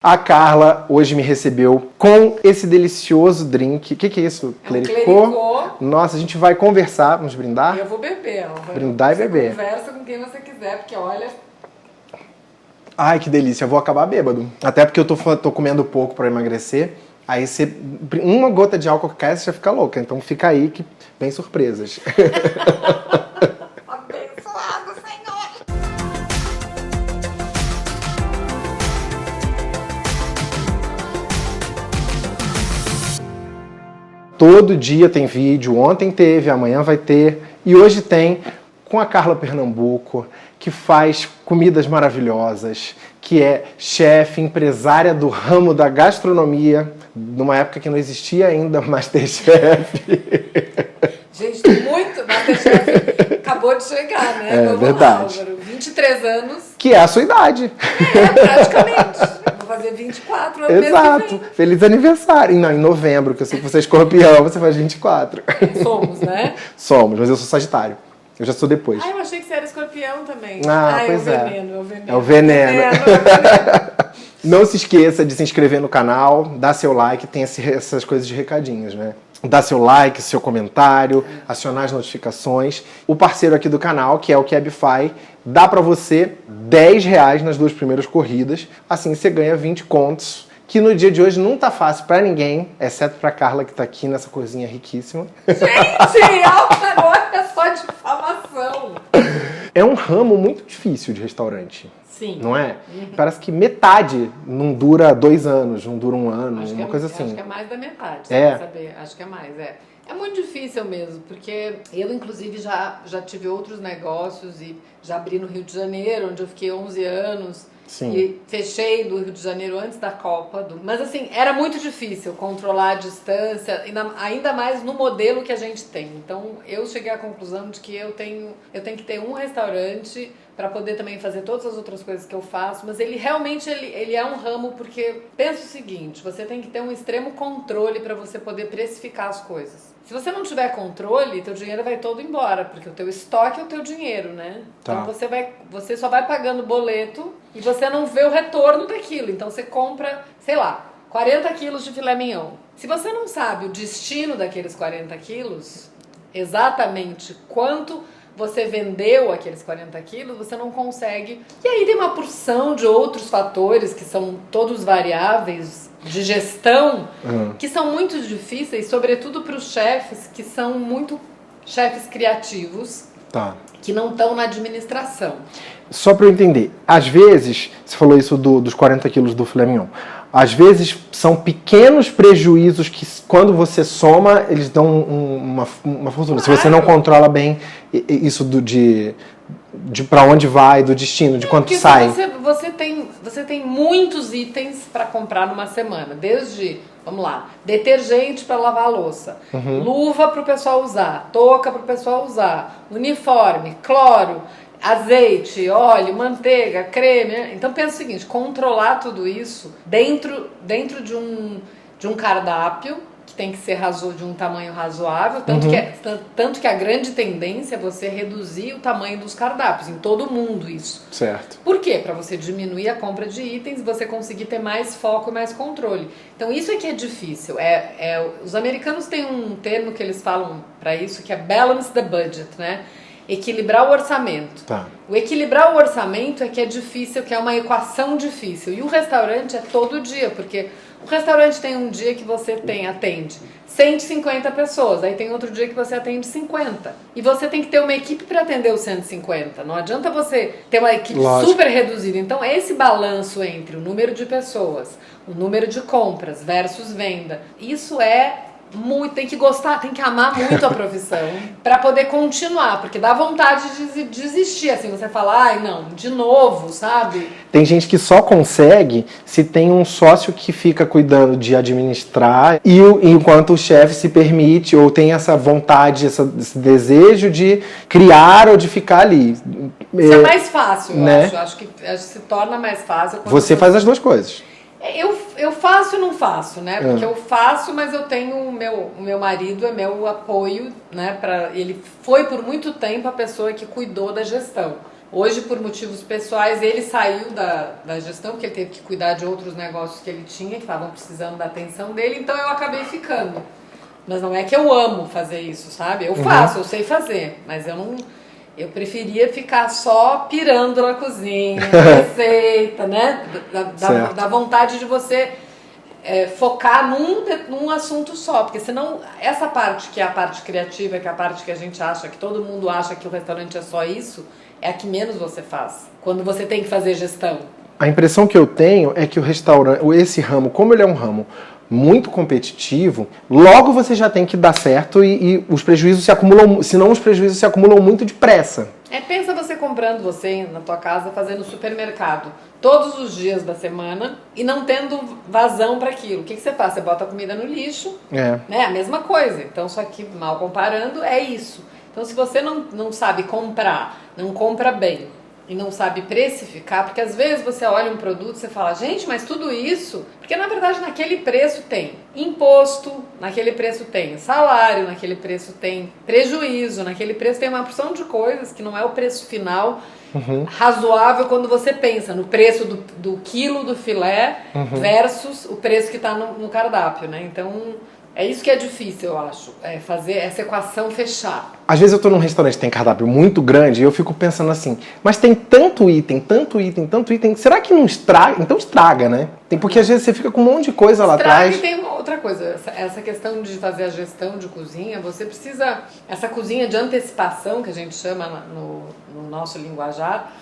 A Carla hoje me recebeu com esse delicioso drink. O que é isso? Clericô. Nossa, a gente vai conversar, vamos brindar? Eu vou beber, Álvaro. Brindar e beber. Conversa com quem você quiser, porque olha... Ai, que delícia, eu vou acabar bêbado. Até porque eu tô comendo pouco pra emagrecer. Aí você, uma gota de álcool que cai, você já fica louca. Então fica aí que vem surpresas. Abençoado, Senhor! Todo dia tem vídeo, ontem teve, amanhã vai ter. E hoje tem com a Carla Pernambuco, que faz comidas maravilhosas, que é chefe, empresária do ramo da gastronomia, numa época que não existia ainda MasterChef. Gente, muito MasterChef acabou de chegar, né? É vamos verdade. lá, Álvaro. 23 anos. Que é a sua idade. Praticamente. Vou fazer 24 anos. Exato. Feliz aniversário. Não, em novembro, que eu sei que você é escorpião, você faz 24. Somos, né? Somos, mas eu sou sagitário. Eu já sou depois. Ah, eu achei que você era escorpião também. Pois é. É o veneno, é o veneno. É o veneno. Não se esqueça de se inscrever no canal, dar seu like, tem essas coisas de recadinhos, né? Dar seu like, seu comentário, acionar as notificações. O parceiro aqui do canal, que é o Cabify, dá pra você R$10 nas 2 primeiras corridas. Assim você ganha 20 contos, que no dia de hoje não tá fácil pra ninguém, exceto pra Carla, que tá aqui nessa coisinha riquíssima. Gente, agora é só difamação. É um ramo muito difícil de restaurante. Sim. Não é? Parece que metade não dura 2 anos, não dura 1 ano, Acho uma que coisa assim. Acho que é mais da metade, É. você saber. Acho que é mais, é. É muito difícil mesmo, porque eu, inclusive, já tive outros negócios e já abri no Rio de Janeiro, onde eu fiquei 11 anos. Sim. E fechei do Rio de Janeiro antes da Copa. Mas, assim, era muito difícil controlar a distância, ainda mais no modelo que a gente tem. Então, eu cheguei à conclusão de que eu tenho que ter um restaurante para poder também fazer todas as outras coisas que eu faço, mas ele realmente ele é um ramo, porque pensa o seguinte, você tem que ter um extremo controle para você poder precificar as coisas. Se você não tiver controle, teu dinheiro vai todo embora, porque o teu estoque é o teu dinheiro, né? Tá. Então você só vai pagando boleto e você não vê o retorno daquilo. Então você compra, sei lá, 40 quilos de filé mignon. Se você não sabe o destino daqueles 40 quilos, exatamente quanto você vendeu aqueles 40 quilos, você não consegue. E aí tem uma porção de outros fatores que são todos variáveis de gestão, que são muito difíceis, sobretudo para os chefes, que são muito chefes criativos, Tá. que não estão na administração. Só para eu entender, às vezes, você falou isso dos 40 quilos do filé mignon, às vezes são pequenos prejuízos que, quando você soma, eles dão uma fortuna. Se você não controla bem isso de para onde vai, do destino, de quanto sai. Você tem muitos itens para comprar numa semana, desde, vamos lá, detergente para lavar a louça, luva para o pessoal usar, touca para o pessoal usar, uniforme, cloro, azeite, óleo, manteiga, creme. Então pensa o seguinte, controlar tudo isso dentro de um cardápio que tem que ser de um tamanho razoável, tanto que a grande tendência é você reduzir o tamanho dos cardápios, em todo mundo isso. Certo. Por quê? Para você diminuir a compra de itens e você conseguir ter mais foco e mais controle. Então isso é que é difícil. Os americanos têm um termo que eles falam para isso, que é balance the budget, né? Equilibrar o orçamento. Tá. O equilibrar o orçamento é que é difícil, que é uma equação difícil. E o restaurante é todo dia, porque o restaurante tem um dia que você atende 150 pessoas, aí tem outro dia que você atende 50. E você tem que ter uma equipe para atender os 150. Não adianta você ter uma equipe super reduzida. Então, esse balanço entre o número de pessoas, o número de compras versus venda, isso é muito, tem que gostar, tem que amar muito a profissão para poder continuar, porque dá vontade de desistir, assim, você fala, ai não, de novo, sabe? Tem gente que só consegue se tem um sócio que fica cuidando de administrar e enquanto o chefe se permite ou tem essa vontade, esse desejo de criar ou de ficar ali. Isso é mais fácil, né? eu acho que se torna mais fácil. Você faz as duas coisas. Eu faço e não faço, né? Porque eu faço, mas eu tenho o meu marido é meu apoio, né? Ele foi por muito tempo a pessoa que cuidou da gestão. Hoje, por motivos pessoais, ele saiu da gestão, porque ele teve que cuidar de outros negócios que ele tinha, que estavam precisando da atenção dele, então eu acabei ficando. Mas não é que eu amo fazer isso, sabe? Eu faço, eu sei fazer, mas eu não... Eu preferia ficar só pirando na cozinha, receita, né? Da vontade de você focar num assunto só. Porque senão, essa parte que é a parte criativa, que é a parte que a gente acha, que todo mundo acha que o restaurante é só isso, é a que menos você faz. Quando você tem que fazer gestão. A impressão que eu tenho é que o restaurante, esse ramo, como ele é um ramo muito competitivo, logo você já tem que dar certo e os prejuízos se acumulam, senão os prejuízos se acumulam muito depressa. Pensa você comprando, você na tua casa, fazendo supermercado todos os dias da semana e não tendo vazão para aquilo. O que você faz? Você bota a comida no lixo, né? A mesma coisa. Então, só que mal comparando, é isso. Então, se você não sabe comprar, não compra bem, e não sabe precificar, porque às vezes você olha um produto e você fala, gente, mas tudo isso... Porque na verdade naquele preço tem imposto, naquele preço tem salário, naquele preço tem prejuízo, naquele preço tem uma porção de coisas que não é o preço final razoável quando você pensa no preço do quilo do filé versus o preço que está no cardápio, né? Então... É isso que é difícil, eu acho, fazer essa equação fechar. Às vezes eu tô num restaurante que tem cardápio muito grande e eu fico pensando assim, mas tem tanto item, será que não estraga? Então estraga, né? Porque às vezes você fica com um monte de coisa lá atrás. E tem outra coisa, essa questão de fazer a gestão de cozinha, você precisa, essa cozinha de antecipação, que a gente chama no nosso linguajar,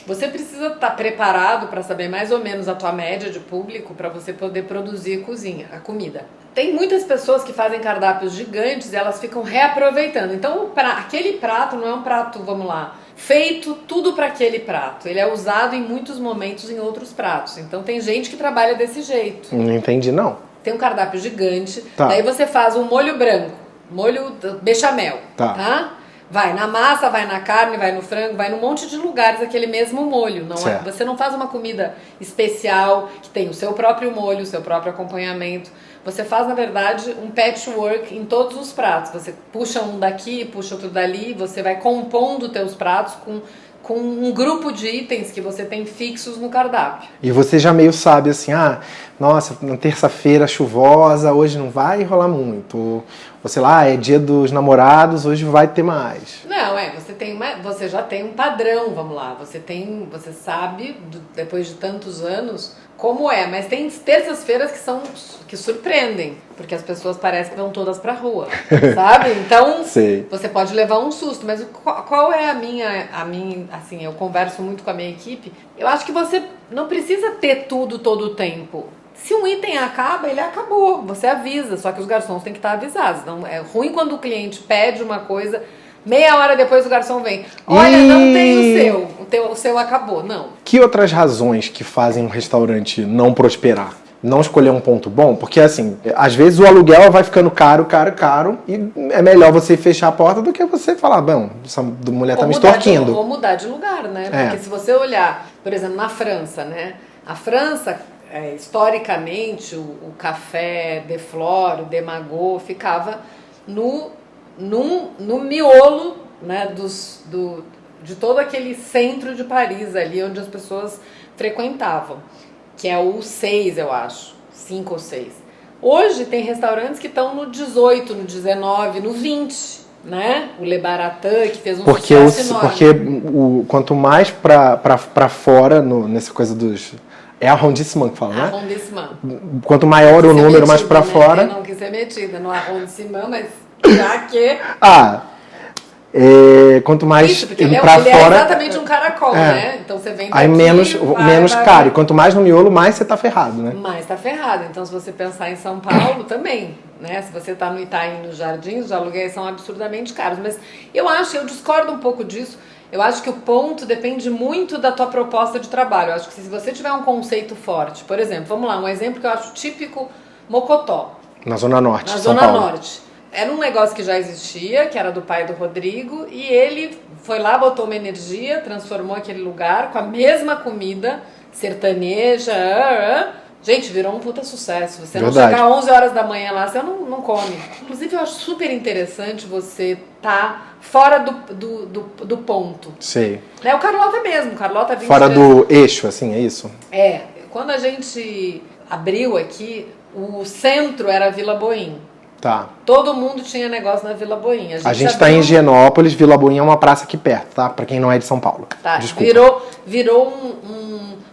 você precisa estar preparado para saber mais ou menos a tua média de público para você poder produzir a comida. Tem muitas pessoas que fazem cardápios gigantes e elas ficam reaproveitando. Então, aquele prato não é um prato, vamos lá, feito tudo para aquele prato. Ele é usado em muitos momentos em outros pratos. Então, tem gente que trabalha desse jeito. Não entendi, não. Tem um cardápio gigante, daí você faz um molho branco, molho bechamel, tá? Vai na massa, vai na carne, vai no frango, vai num monte de lugares aquele mesmo molho. Você não faz uma comida especial que tem o seu próprio molho, o seu próprio acompanhamento. Você faz, na verdade, um patchwork em todos os pratos. Você puxa um daqui, puxa outro dali, você vai compondo os teus pratos com um grupo de itens que você tem fixos no cardápio. E você já meio sabe assim, nossa, na terça-feira chuvosa, hoje não vai rolar muito. Ou sei lá, é dia dos namorados, hoje vai ter mais. Não, você já tem um padrão, vamos lá. Você sabe, depois de tantos anos, como é. Mas tem terças-feiras que surpreendem, porque as pessoas parecem que vão todas pra rua, sabe? Então, você pode levar um susto. Mas qual é a minha, assim, eu converso muito com a minha equipe. Eu acho que você não precisa ter tudo todo o tempo. Se um item acaba, ele acabou. Você avisa, só que os garçons têm que estar avisados. Não, é ruim quando o cliente pede uma coisa, meia hora depois o garçom vem. Olha, não tem o seu acabou. Não. Que outras razões que fazem um restaurante não prosperar? Não escolher um ponto bom? Porque assim, às vezes o aluguel vai ficando caro, e é melhor você fechar a porta do que você falar, bom, essa mulher tá me extorquindo. Ou mudar de lugar, né? Porque se você olhar, por exemplo, na França, né? A França... historicamente o café de Flore, de Magot ficava no miolo, né, de todo aquele centro de Paris ali onde as pessoas frequentavam, que é o 6, eu acho, 5 ou 6. Hoje tem restaurantes que estão no 18, no 19, no 20, né? O Le Baratin, que fez um sucesso enorme. Porque quanto mais pra fora, nessa coisa dos... É arrondissement que fala, né? Arrondissement. Quanto maior o número, mais pra fora... Eu não quis ser metida no arrondissement, mas já que... quanto mais isso, porque pra ele fora... é exatamente um caracol, né? Então você vem daqui... Aí menos caro. E quanto mais no miolo, mais você tá ferrado, né? Mais tá ferrado. Então se você pensar em São Paulo também, né? Se você tá no Itaim, nos Jardins, os aluguéis são absurdamente caros. Mas eu discordo um pouco disso. Eu acho que o ponto depende muito da tua proposta de trabalho. Eu acho que se você tiver um conceito forte, por exemplo, vamos lá, um exemplo que eu acho típico, Mocotó. Na Zona Norte, Na São Zona Paulo. Norte. Era um negócio que já existia, que era do pai do Rodrigo, e ele foi lá, botou uma energia, transformou aquele lugar com a mesma comida sertaneja, Gente, virou um puta sucesso. Você não Verdade. chegar às 11 horas da manhã lá, você não come. Inclusive, eu acho super interessante você tá fora do ponto. Sei. Né? O Carlota mesmo. O Carlota 20 Fora vezes. do eixo, assim, é isso? É. Quando a gente abriu aqui, o centro era Vila Boim. Tá. Todo mundo tinha negócio na Vila Boim. A gente tá em Higienópolis, Vila Boim é uma praça aqui perto, tá? Pra quem não é de São Paulo. Tá, Desculpa. virou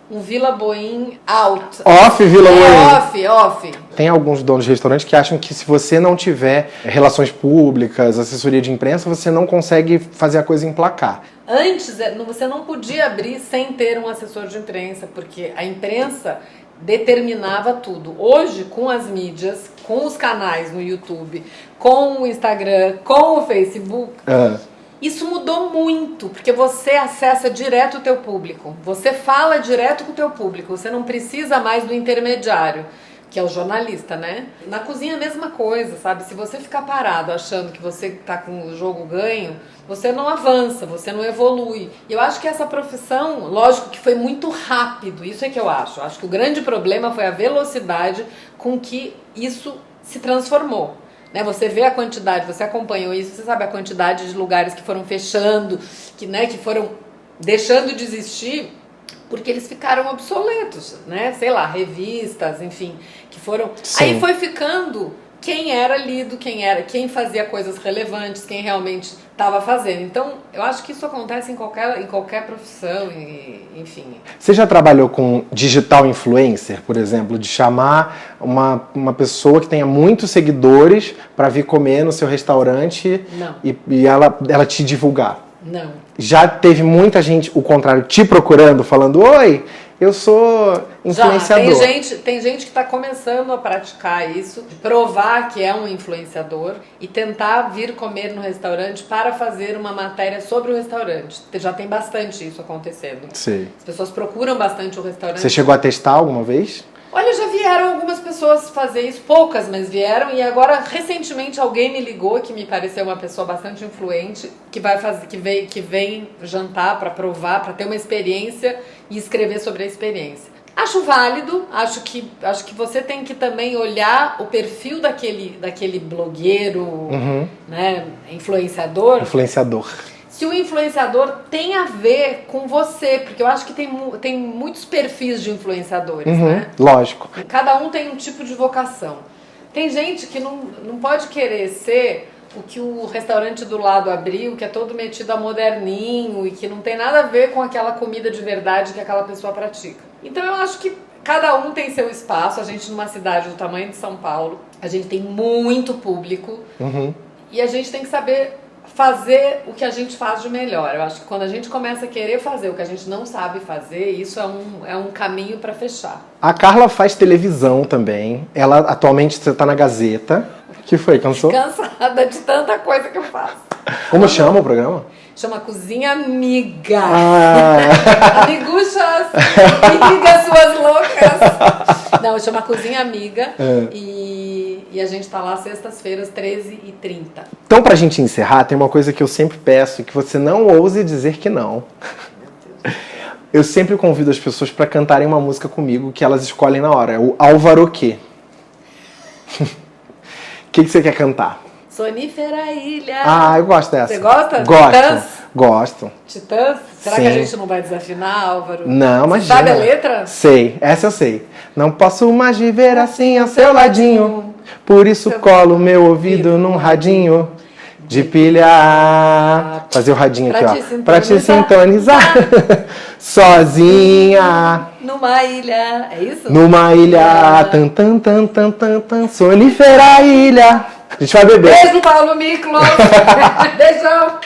um Vila Boim out. Off Vila Boim. Off. Tem alguns donos de restaurantes que acham que se você não tiver relações públicas, assessoria de imprensa, você não consegue fazer a coisa emplacar. Antes, você não podia abrir sem ter um assessor de imprensa, porque a imprensa determinava tudo. Hoje, com as mídias, com os canais no YouTube, com o Instagram, com o Facebook, isso mudou muito, porque você acessa direto o teu público. Você fala direto com o teu público. Você não precisa mais do intermediário, que é o jornalista, né? Na cozinha a mesma coisa, sabe? Se você ficar parado achando que você tá com o jogo ganho, você não avança, você não evolui. E eu acho que essa profissão, lógico que foi muito rápido, isso é que eu acho. Acho que o grande problema foi a velocidade com que isso se transformou. Né? Você vê a quantidade, você acompanhou isso, você sabe a quantidade de lugares que foram fechando, que foram deixando de existir, porque eles ficaram obsoletos, né? Sei lá, revistas, enfim, que foram... Sim. Aí foi ficando quem era lido, quem fazia coisas relevantes, quem realmente estava fazendo. Então, eu acho que isso acontece em qualquer profissão, enfim. Você já trabalhou com digital influencer, por exemplo, de chamar uma pessoa que tenha muitos seguidores para vir comer no seu restaurante e ela te divulgar? Não. Já teve muita gente, o contrário, te procurando, falando: oi, eu sou influenciador. Já, tem gente que está começando a praticar isso, de provar que é um influenciador e tentar vir comer no restaurante para fazer uma matéria sobre o restaurante. Já tem bastante isso acontecendo. Sim. As pessoas procuram bastante o restaurante. Você chegou a testar alguma vez? Olha, já vieram algumas pessoas fazer isso, poucas, mas vieram, e agora recentemente alguém me ligou que me pareceu uma pessoa bastante influente, que vem jantar para provar, para ter uma experiência e escrever sobre a experiência. Acho válido, acho que você tem que também olhar o perfil daquele blogueiro, né, influenciador. Se o influenciador tem a ver com você, porque eu acho que tem muitos perfis de influenciadores, né? Lógico. Cada um tem um tipo de vocação. Tem gente que não pode querer ser o que o restaurante do lado abriu, que é todo metido a moderninho e que não tem nada a ver com aquela comida de verdade que aquela pessoa pratica. Então eu acho que cada um tem seu espaço. A gente, numa cidade do tamanho de São Paulo, a gente tem muito público e a gente tem que saber fazer o que a gente faz de melhor. Eu acho que quando a gente começa a querer fazer o que a gente não sabe fazer, isso é um caminho para fechar. A Carla faz televisão também. Ela atualmente está na Gazeta. Que foi? Cansou? Cansada de tanta coisa que eu faço. Como chama o programa? Chama Cozinha Amiga. Amiguchas, amigas suas loucas. Não, chama Cozinha Amiga. E a gente tá lá sextas-feiras, 13h30. Então, pra gente encerrar, tem uma coisa que eu sempre peço, que você não ouse dizer que não. Eu sempre convido as pessoas pra cantarem uma música comigo que elas escolhem na hora. É o Alvaroquê. O que você quer cantar? Sonífera Ilha. Ah, eu gosto dessa. Você gosta? Gosto. Titãs? Gosto. Titãs? Será que a gente não vai desafinar, Álvaro? Não, imagina. Sabe a letra? Sei, essa eu sei. Não posso mais viver assim ao seu ladinho, por isso colo meu ouvido num radinho de pilha. Fazer o radinho aqui, ó. Pra te sintonizar. Sozinha. Numa ilha. É isso? Numa ilha. Tan, tan, tan, tan, tan, tan. Sonífera ilha. A gente vai beber. Beijo, Paulo Miklos. Beijão.